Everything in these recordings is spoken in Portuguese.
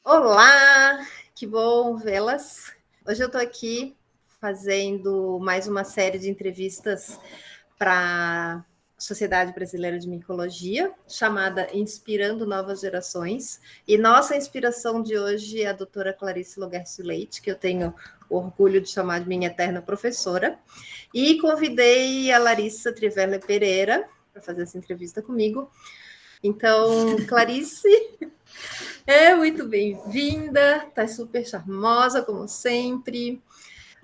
Olá, que bom vê-las. Hoje eu estou aqui fazendo mais uma série de entrevistas para a Sociedade Brasileira de Micologia, chamada Inspirando Novas Gerações. E nossa inspiração de hoje é a doutora Clarice Logercio Leite, que eu tenho o orgulho de chamar de minha eterna professora. E convidei a Larissa Trivela Pereira para fazer essa entrevista comigo. Então, Clarice... muito bem-vinda, tá super charmosa, como sempre,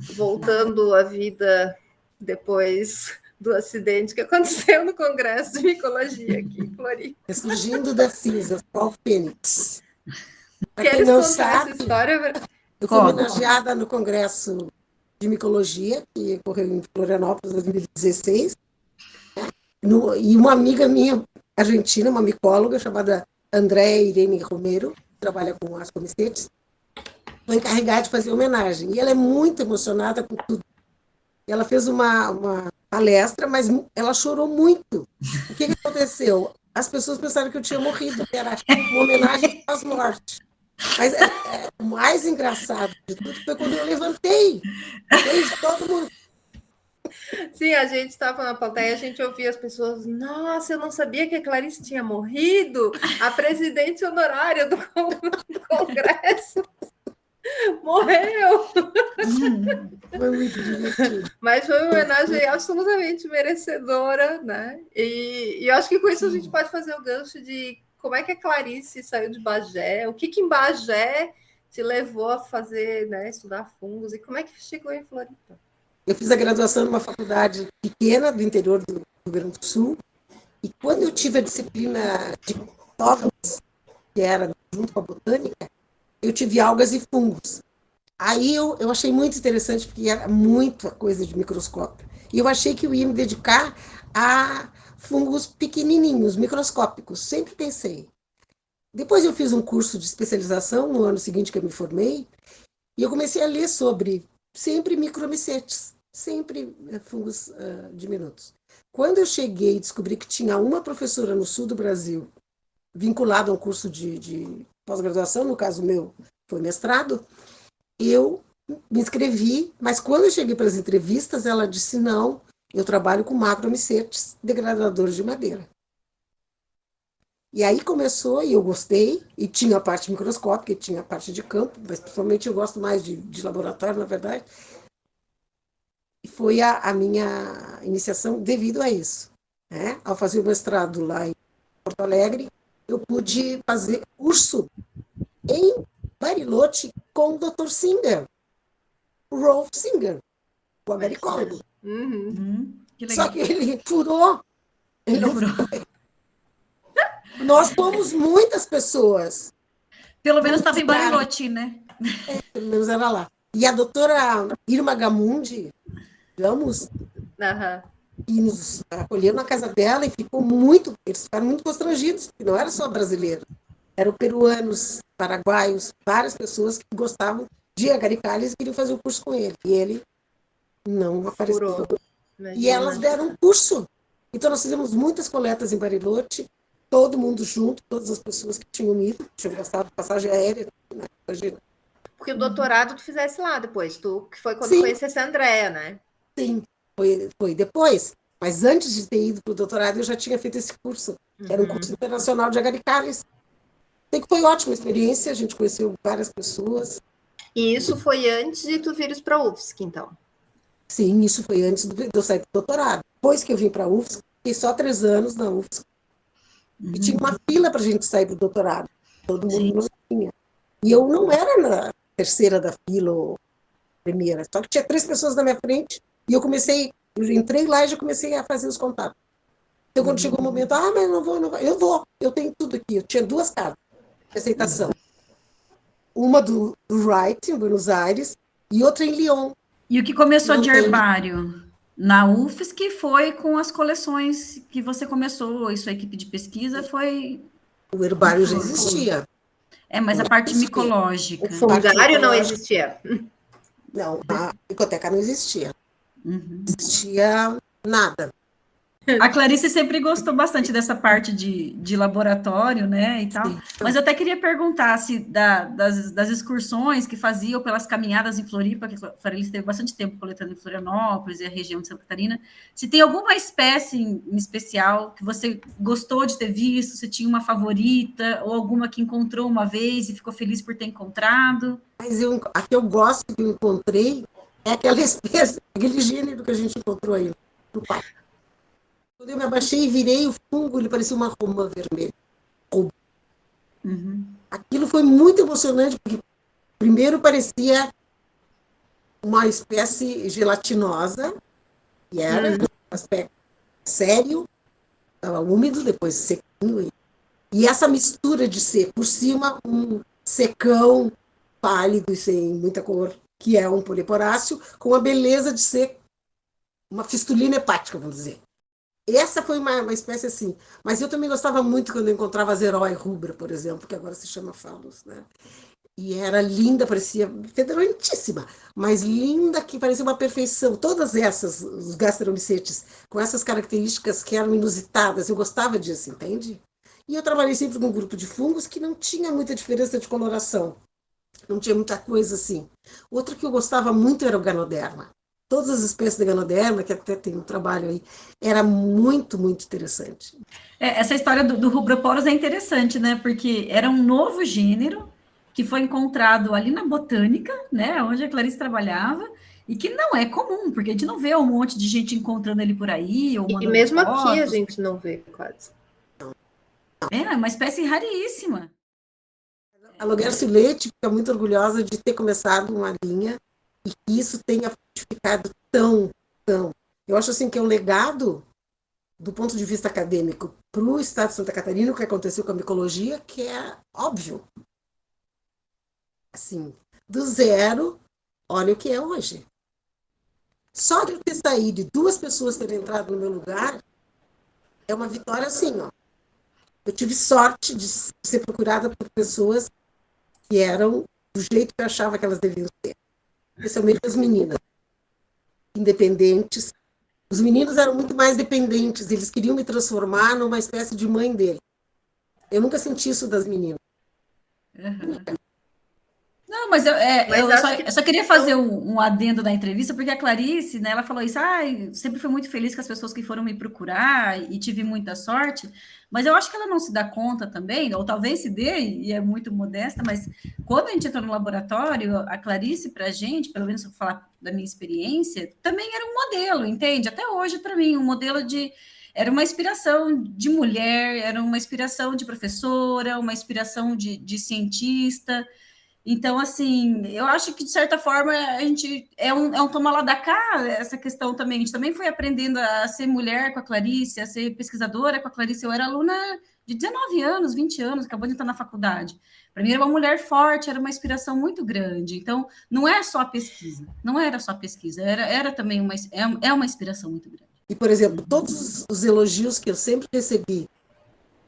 voltando à vida depois do acidente que aconteceu no Congresso de Micologia aqui em Floripa. Surgindo da cinza, qual fênix. Para quem Queres não contar sabe, essa história? eu fui homenageada no Congresso de Micologia, que ocorreu em Florianópolis, em 2016, e uma amiga minha, argentina, uma micóloga, chamada Andréa Irene Romero, que trabalha com as comicetes, foi encarregada de fazer homenagem. E ela é muito emocionada com tudo. Ela fez uma palestra, mas ela chorou muito. O que aconteceu? As pessoas pensaram que eu tinha morrido, que era uma homenagem às mortes. Mas o mais engraçado de tudo foi quando eu levantei. Todo mundo... Sim, a gente estava na plateia, a gente ouvia as pessoas, nossa, eu não sabia que a Clarice tinha morrido, a presidente honorária do Congresso morreu. Foi muito divertido. Mas foi uma homenagem absolutamente merecedora, né? E eu acho que com isso a gente pode fazer o gancho de como é que a Clarice saiu de Bagé, o que em Bagé te levou a fazer, né, estudar fungos, e como é que chegou em Floripa? Eu fiz a graduação numa faculdade pequena do interior do Rio Grande do Sul, e quando eu tive a disciplina de patógenos, que era junto com a botânica, eu tive algas e fungos. Aí eu achei muito interessante, porque era muita coisa de microscópio. E eu achei que eu ia me dedicar a fungos pequenininhos, microscópicos, sempre pensei. Depois eu fiz um curso de especialização, no ano seguinte que eu me formei, e eu comecei a ler sobre sempre micromicetes, sempre fungos diminutos. Quando eu cheguei e descobri que tinha uma professora no sul do Brasil, vinculada a um curso de pós-graduação, no caso meu foi mestrado, eu me inscrevi, mas quando eu cheguei para as entrevistas, ela disse, não, eu trabalho com macromicetes, degradadores de madeira. E aí começou, e eu gostei, e tinha a parte microscópica, e tinha a parte de campo, mas principalmente eu gosto mais de laboratório, na verdade. E foi a minha iniciação devido a isso. Né? Ao fazer o mestrado lá em Porto Alegre, eu pude fazer curso em Bariloche com o Dr. Singer, o Rolf Singer, o americano. Só que ele furou. Ele não furou. Nós fomos muitas pessoas. Pelo menos estava em Bariloche, né? Pelo menos era lá. E a doutora Irma Gamundi, Ramos, que nos acolheu na casa dela e eles ficaram muito constrangidos, porque não era só brasileiro, eram peruanos, paraguaios, várias pessoas que gostavam de agaricales e queriam fazer o curso com ele. E ele não apareceu. E elas deram um curso. Então nós fizemos muitas coletas em Bariloche, todo mundo junto, todas as pessoas que tinham ido, tinham gastado passagem aérea, né? Imagina. Porque o doutorado tu fizesse lá depois, que foi quando conhecesse a Andréa, né? Sim, foi depois. Mas antes de ter ido para o doutorado, eu já tinha feito esse curso. Era um curso internacional de agaricales. Sei que foi ótima experiência, a gente conheceu várias pessoas. E isso foi antes de tu vires para a UFSC, então? Sim, isso foi antes de eu sair do doutorado. Depois que eu vim para a UFSC, fiquei só 3 anos na UFSC. E tinha uma fila para a gente sair do doutorado. Todo mundo nos tinha. E eu não era na terceira da fila ou primeira, só que tinha 3 pessoas na minha frente e eu entrei lá e já comecei a fazer os contatos. Então, quando chegou o momento, mas não vou, eu tenho tudo aqui. Eu tinha 2 cartas de aceitação. Uma do Wright, em Buenos Aires, e outra em Lyon. E o que começou de herbário na UFSC foi com as coleções que você começou, e sua equipe de pesquisa foi... O herbário já existia. Mas a parte micológica. O fungário não existia. Não, a biblioteca não existia. Não existia nada. A Clarice sempre gostou bastante dessa parte de laboratório, né, e tal. Mas eu até queria perguntar se das excursões que faziam pelas caminhadas em Floripa, que a Clarice teve bastante tempo coletando em Florianópolis e a região de Santa Catarina, se tem alguma espécie em especial que você gostou de ter visto, se tinha uma favorita, ou alguma que encontrou uma vez e ficou feliz por ter encontrado. Mas a que eu gosto, que eu encontrei, é aquela espécie, aquele gênero que a gente encontrou aí no parque. Quando eu me abaixei e virei o fungo, ele parecia uma romã vermelha. Uhum. Aquilo foi muito emocionante, porque primeiro parecia uma espécie gelatinosa, e era um aspecto sério, estava úmido, depois sequinho. E essa mistura de ser, por cima, um secão pálido e sem muita cor, que é um poliporáceo, com a beleza de ser uma fistulina hepática, vamos dizer. Essa foi uma espécie assim. Mas eu também gostava muito quando eu encontrava a Zerói rubra, por exemplo, que agora se chama Phallus, né? E era linda, parecia federantíssima, mas linda, que parecia uma perfeição. Todas essas, os gasteromicetes, com essas características que eram inusitadas, eu gostava disso, entende? E eu trabalhei sempre com um grupo de fungos que não tinha muita diferença de coloração, não tinha muita coisa assim. Outra que eu gostava muito era o Ganoderma. Todas as espécies de Ganoderma, que até tem um trabalho aí, era muito, muito interessante. Essa história do Rubroporus é interessante, né? Porque era um novo gênero que foi encontrado ali na botânica, né? Onde a Clarice trabalhava, e que não é comum, porque a gente não vê um monte de gente encontrando ele por aí, ou E mandando mesmo fotos. aqui a gente não vê quase. É uma espécie raríssima. A Logersilete fica muito orgulhosa de ter começado uma linha e que isso tenha ficado tão. Eu acho assim que é um legado, do ponto de vista acadêmico, para o estado de Santa Catarina, o que aconteceu com a micologia, que é óbvio. Assim, do zero, olha o que é hoje. Só de eu ter saído e 2 pessoas terem entrado no meu lugar, é uma vitória assim, ó. Eu tive sorte de ser procurada por pessoas que eram do jeito que eu achava que elas deviam ser. Especialmente as meninas. Independentes. Os meninos eram muito mais dependentes. Eles queriam me transformar numa espécie de mãe dele. Eu nunca senti isso das meninas. Uhum. Não, mas eu só queria fazer um adendo da entrevista, porque a Clarice, né, ela falou isso, sempre fui muito feliz com as pessoas que foram me procurar e tive muita sorte, mas eu acho que ela não se dá conta também, ou talvez se dê, e é muito modesta, mas quando a gente entrou no laboratório, a Clarice, para a gente, pelo menos se eu falar da minha experiência, também era um modelo, entende? Até hoje, para mim, um modelo de... Era uma inspiração de mulher, era uma inspiração de professora, uma inspiração de cientista. Então, assim, eu acho que, de certa forma, a gente é um toma lá da cá, essa questão também. A gente também foi aprendendo a ser mulher com a Clarice, a ser pesquisadora com a Clarice. Eu era aluna de 19 anos, 20 anos, acabou de entrar na faculdade. Para mim, era uma mulher forte, era uma inspiração muito grande. Então, não é só a pesquisa, não era só a pesquisa, era também uma inspiração muito grande. E, por exemplo, todos os elogios que eu sempre recebi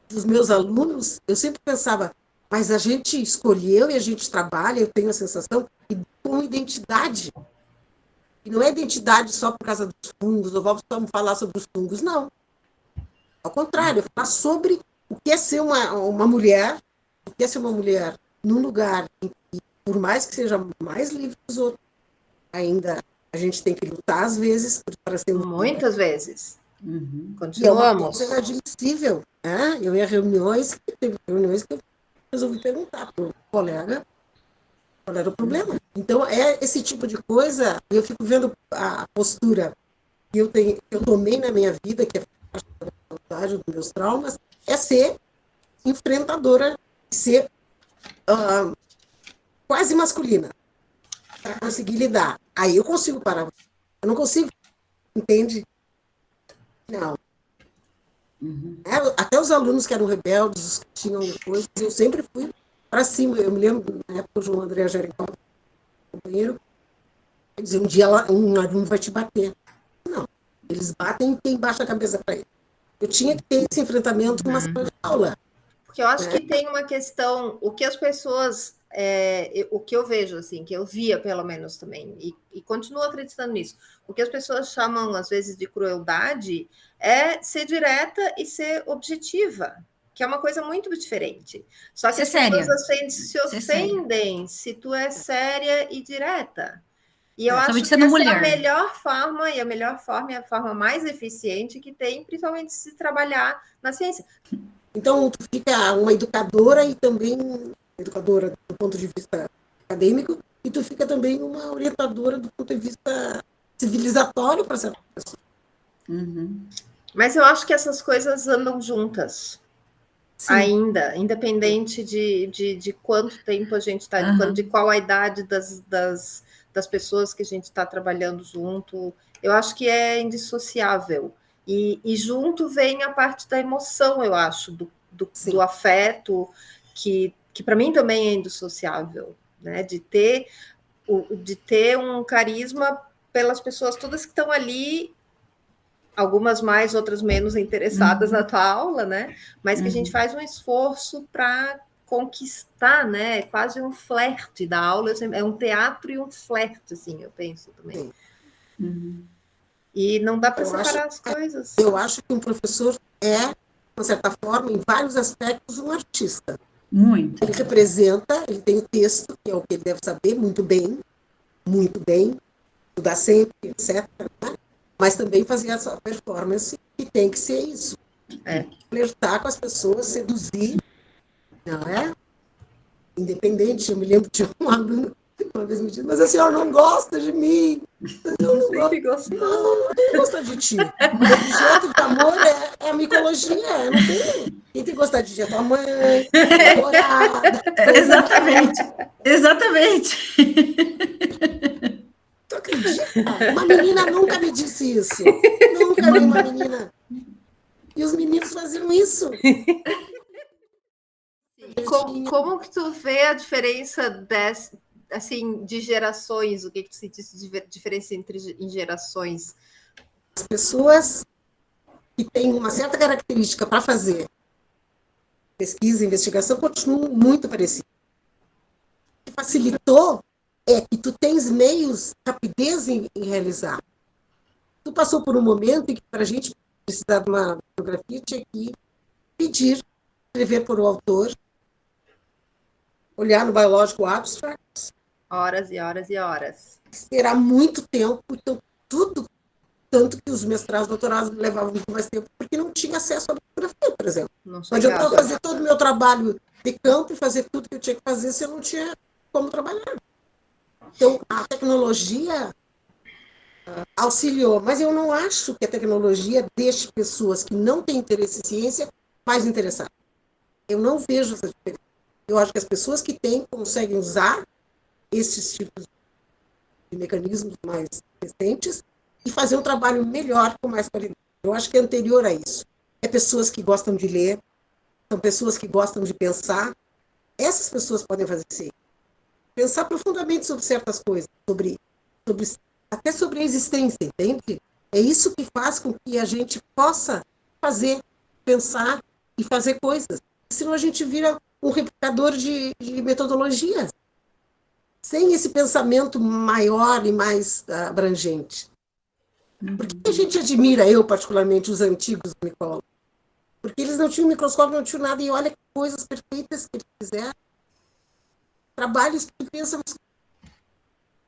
dos meus alunos, eu sempre pensava, mas a gente escolheu e a gente trabalha, eu tenho a sensação, e com identidade. E não é identidade só por causa dos fungos, ou vamos falar sobre os fungos, não. Ao contrário, falar sobre o que é ser uma mulher, o que é ser uma mulher num lugar em que, por mais que seja mais livre que os outros, ainda a gente tem que lutar, às vezes, para ser muitas vezes. Uhum. Continuamos. E é uma coisa inadmissível. Né? Eu ia a reuniões, teve reuniões que eu resolvi perguntar para o colega qual era o problema. Então, é esse tipo de coisa, eu fico vendo a postura que eu tomei na minha vida, que é a vontade dos meus traumas, é ser enfrentadora, ser quase masculina, para conseguir lidar. Aí eu consigo parar. Eu não consigo, entende? Não. Uhum. Até os alunos que eram rebeldes, os que tinham coisas, eu sempre fui para cima. Eu me lembro, na época, o João André Jericó, companheiro, dizia, um dia um aluno vai te bater. Não, eles batem em quem baixa a cabeça para ele. Eu tinha que ter esse enfrentamento numa sala de aula. Porque eu acho que tem uma questão, o que as pessoas, o que eu vejo, assim, que eu via pelo menos também, e continuo acreditando nisso, O que as pessoas chamam, às vezes, de crueldade é ser direta e ser objetiva, que é uma coisa muito diferente. Só que as pessoas assim, se ofendem se tu é séria e direta. E eu acho que essa é a melhor forma, e a melhor forma é a forma mais eficiente que tem, principalmente se trabalhar na ciência. Então, tu fica uma educadora e também educadora do ponto de vista acadêmico, e tu fica também uma orientadora do ponto de vista civilizatório para certas pessoas. Uhum. Mas eu acho que essas coisas andam juntas. Sim. Ainda, independente de quanto tempo a gente está, de qual a idade das pessoas que a gente está trabalhando junto, eu acho que é indissociável. E junto vem a parte da emoção, eu acho, do afeto, que para mim também é indissociável, né? De ter um carisma pelas pessoas todas que estão ali, algumas mais, outras menos interessadas na tua aula, né? Mas que a gente faz um esforço para conquistar, né? É quase um flerte da aula, é um teatro e um flerte, assim, eu penso também. E não dá para separar as coisas. Eu acho que um professor é, de certa forma, em vários aspectos, um artista. Muito. Ele representa, ele tem o texto, que é o que ele deve saber muito bem, estudar sempre, etc., né? Mas também fazer essa performance, que tem que ser isso. Flertar com as pessoas, seduzir, não é? Independente, eu me lembro de um aluno uma vez me disse, mas a senhora não gosta de mim. Eu não gosto. Não tenho que gostar de ti. O objeto de amor é a micologia, eu não tenho. Quem tem que gostar de ti é tua mãe, tua namorada. Exatamente. Tu acredita? Uma menina nunca me disse isso. Nunca nenhuma menina. E os meninos faziam isso. Como que tu vê a diferença assim, de gerações? O que tu sentiste de diferença em gerações? As pessoas que têm uma certa característica para fazer pesquisa e investigação continuam muito parecidas. O que facilitou é que tu tens meios, rapidez em realizar. Tu passou por um momento em que, para a gente precisar de uma bibliografia, tinha que pedir, escrever por o autor, olhar no Biological Abstracts. Horas e horas e horas. Esperar muito tempo, então tudo, tanto que os mestrados, doutorados levavam muito mais tempo, porque não tinha acesso à bibliografia, por exemplo. Não adiantava fazer todo o meu trabalho de campo e fazer tudo que eu tinha que fazer se eu não tinha como trabalhar. Então, a tecnologia auxiliou, mas eu não acho que a tecnologia deixe pessoas que não têm interesse em ciência mais interessadas. Eu não vejo essa diferença. Eu acho que as pessoas que têm conseguem usar esses tipos de mecanismos mais recentes e fazer um trabalho melhor com mais qualidade. Eu acho que é anterior a isso. É pessoas que gostam de ler, são pessoas que gostam de pensar. Essas pessoas podem fazer ciência. Pensar profundamente sobre certas coisas, até sobre a existência, entende? É isso que faz com que a gente possa fazer, pensar e fazer coisas. Senão a gente vira um replicador de metodologias, sem esse pensamento maior e mais abrangente. Por que a gente admira, eu particularmente, os antigos micólogos? Porque eles não tinham microscópio, não tinham nada, e olha que coisas perfeitas que eles fizeram. Trabalhos que pensam,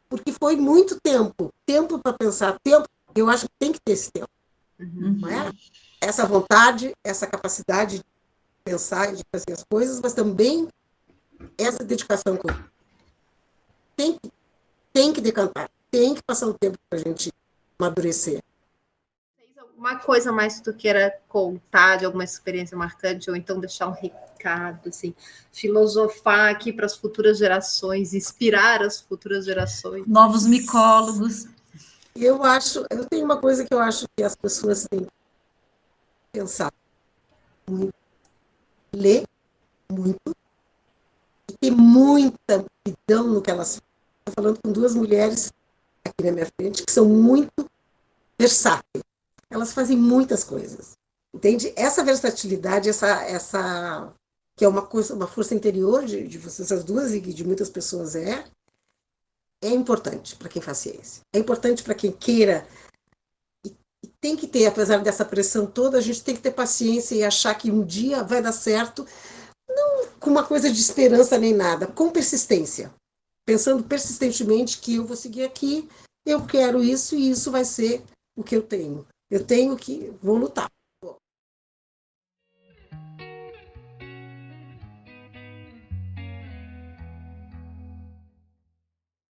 porque foi muito tempo para pensar, eu acho que tem que ter esse tempo. Não é? Essa vontade, essa capacidade de pensar e de fazer as coisas, mas também essa dedicação tem que decantar, tem que passar um tempo para a gente amadurecer. Uma coisa mais que tu queira contar de alguma experiência marcante, ou então deixar um recado, assim, filosofar aqui para as futuras gerações, inspirar as futuras gerações. Novos micólogos. Eu tenho uma coisa que eu acho que as pessoas têm que pensar muito, ler muito, e ter muita aptidão no que elas fazem. Estou falando com duas mulheres aqui na minha frente que são muito versáteis. Elas fazem muitas coisas, entende? Essa versatilidade, essa que é uma força interior de vocês, as duas, e de muitas pessoas é importante para quem faz ciência. É importante para quem queira. E tem que ter, apesar dessa pressão toda, a gente tem que ter paciência e achar que um dia vai dar certo, não com uma coisa de esperança nem nada, com persistência. Pensando persistentemente que eu vou seguir aqui, eu quero isso e isso vai ser o que eu tenho. Eu tenho que, vou lutar.